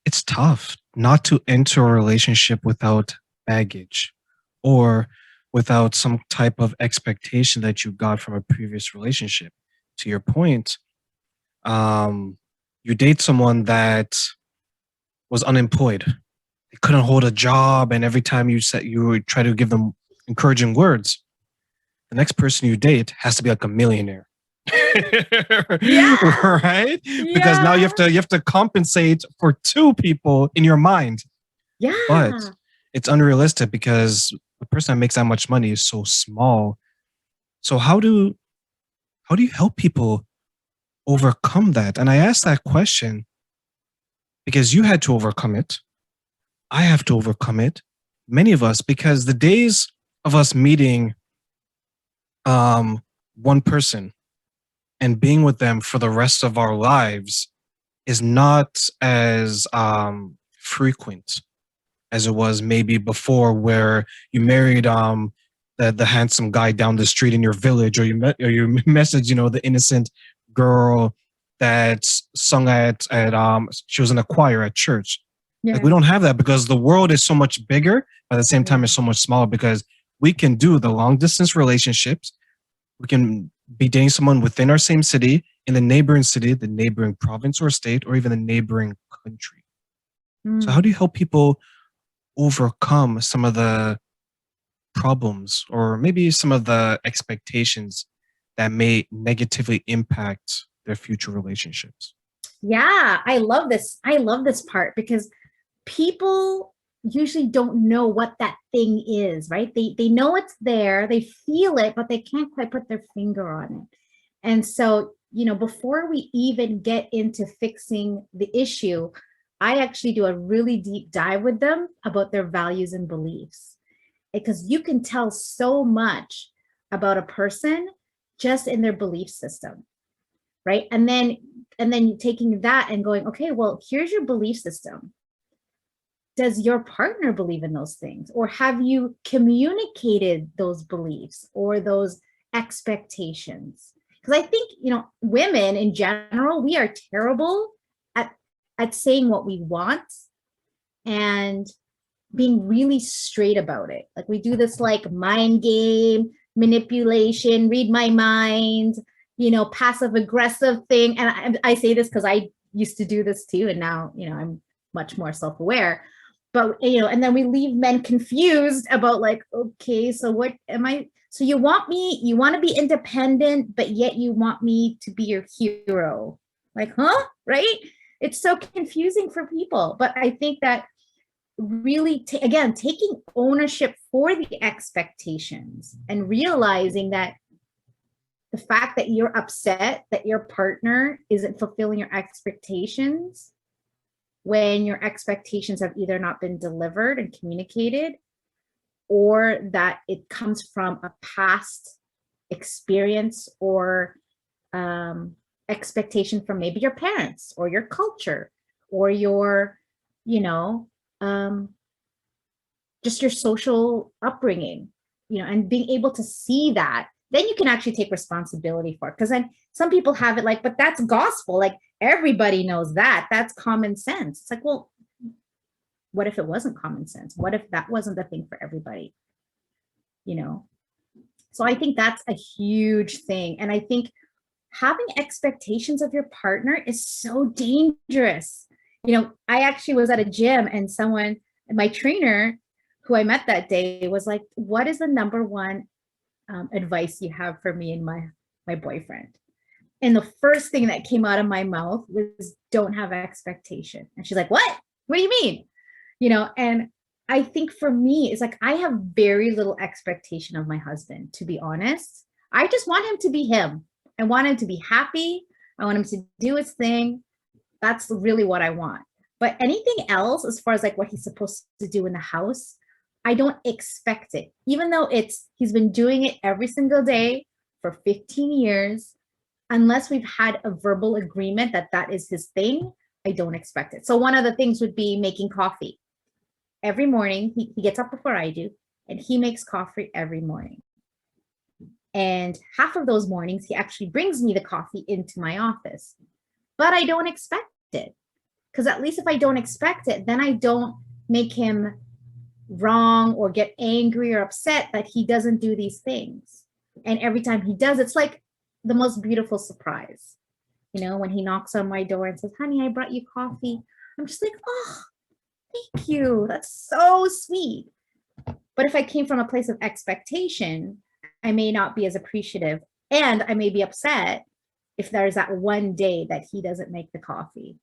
it's tough not to enter a relationship without baggage or without some type of expectation that you got from a previous relationship. To your point, um, you date someone that was unemployed. They couldn't hold a job, and every time you would try to give them encouraging words, the next person you date has to be like a millionaire. Yeah. Right? Because now Yeah. you have to compensate for two people in your mind. But Yeah. it's unrealistic because the person that makes that much money is so small. So how do you help people overcome that? And I asked that question because you had to overcome it. I have to overcome it. Many of us, because the days of us meeting um one person and being with them for the rest of our lives is not as frequent as it was maybe before, where you married the handsome guy down the street in your village, or you message, the innocent girl that sung at she was in a choir at church. Like, we Yeah. don't have that because the world is so much bigger, but at the same time Yeah. it's so much smaller, because we can do the long distance relationships. We can be dating someone within our same city, in the neighboring city, the neighboring province or state, or even the neighboring country. So how do Mm. you help people overcome some of the problems, or maybe some of the expectations that may negatively impact their future relationships? Yeah, I love this part because people usually don't know what that thing is, right? They know it's there, they feel it, but they can't quite put their finger on it. And so, before we even get into fixing the issue, I actually do a really deep dive with them about their values and beliefs. Because you can tell so much about a person just in their belief system, right? And then taking that and going, okay, well, here's your belief system. Does your partner believe in those things, or have you communicated those beliefs or those expectations? Because I think, women in general, we are terrible at saying what we want and being really straight about it. Like, we do this like mind game, manipulation, read my mind, passive aggressive thing. And I say this because I used to do this too. And now, I'm much more self aware. But, and then we leave men confused about, like, okay, so what am I? So you want to be independent, but yet you want me to be your hero. Like, huh? Right? It's so confusing for people. But I think that really again, taking ownership for the expectations and realizing that the fact that you're upset that your partner isn't fulfilling your expectations, when your expectations have either not been delivered and communicated, or that it comes from a past experience or expectation from maybe your parents or your culture or your, you know, um, just your social upbringing, and being able to see that, then you can actually take responsibility for it. Because then some people have it like, but that's gospel. Like, everybody knows that. That's common sense. It's like, well, what if it wasn't common sense? What if that wasn't the thing for everybody? You know? So I think that's a huge thing. And I think having expectations of your partner is so dangerous. I actually was at a gym and my trainer who I met that day was like, what is the number one advice you have for me and my boyfriend? And the first thing that came out of my mouth was, don't have expectation. And she's like, what do you mean? And I think for me, it's like, I have very little expectation of my husband, to be honest. I just want him to be him. I want him to be happy. I want him to do his thing. That's really what I want. But anything else, as far as like what he's supposed to do in the house, I don't expect it. Even though he's been doing it every single day for 15 years, unless we've had a verbal agreement that that is his thing, I don't expect it. So one of the things would be making coffee. Every morning, he gets up before I do, and he makes coffee every morning. And half of those mornings, he actually brings me the coffee into my office. But I don't expect it, Because at least if I don't expect it, then I don't make him wrong or get angry or upset that he doesn't do these things. And every time he does, it's like the most beautiful surprise. You know, when he knocks on my door and says, honey, I brought you coffee. I'm just like, oh, thank you. That's so sweet. But if I came from a place of expectation, I may not be as appreciative, and I may be upset if there's that one day that he doesn't make the coffee.